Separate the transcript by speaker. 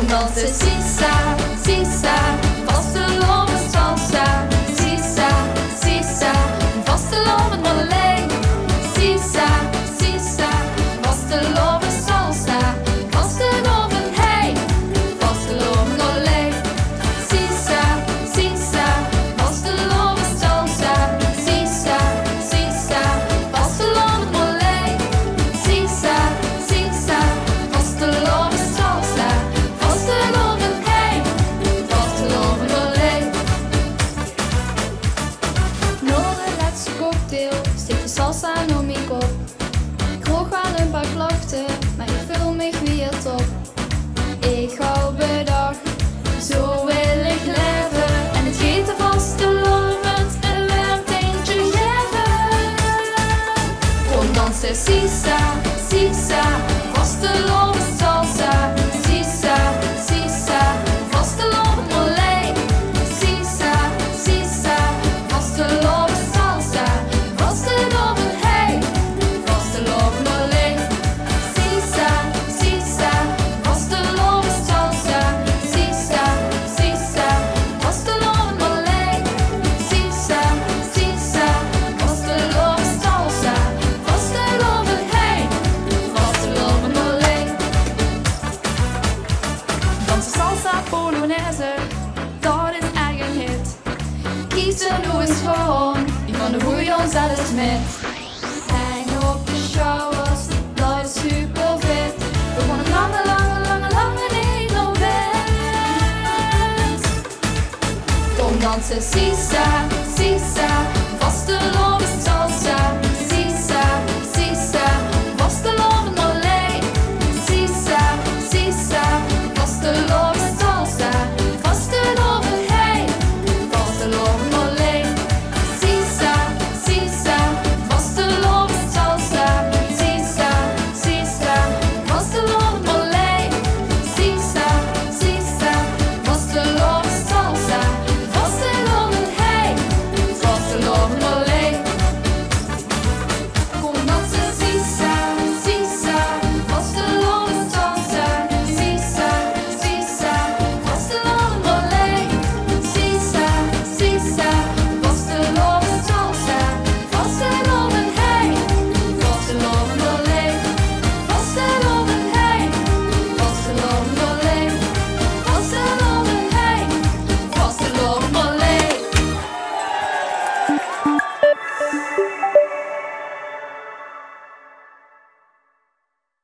Speaker 1: dansen sisa, sisa, vastelovend salsa. Sisa, sisa, vastelovend alleen. Sisa, sisa, vastelovend salsa. Vastelovend hey, vastelovend alleen. Sisa, sisa, vastelovend salsa. Sisa, sisa, vastelovend alleen. Sisa, sisa, vastelovend salsa. Vastelovend hey, vastelovend alleen. Nog een laatste cocktail, steek de salsa om mijn kop. Ik hoor wel een paar klachten, maar ik voel me weer top. Ik hou bedag, zo wil ik leven. En het gieten vastelovend, een warm eentje geven. Kom dansen sisa, sisa, vastelovend salsa. Sisa, sisa, vastelovend alleen. Sisa, sisa, vastelovend salsa. Vastelovend hey, vastelovend alleen. Sisa, sisa, vastelovend salsa. Sisa, sisa, vastelovend alleen. Sisa, sisa, vastelovend salsa. Vastelovend hey, vastelovend alleen. Dansen salsa polonaise, dat is echt een hit. Kies er nu eens gewoon, die van de goeie ons alles met. Hang op de showers, dat is super vet. We gaan een lange, lange, lange, lange Nederland. Kom dansen sisa, sisa, vastelovend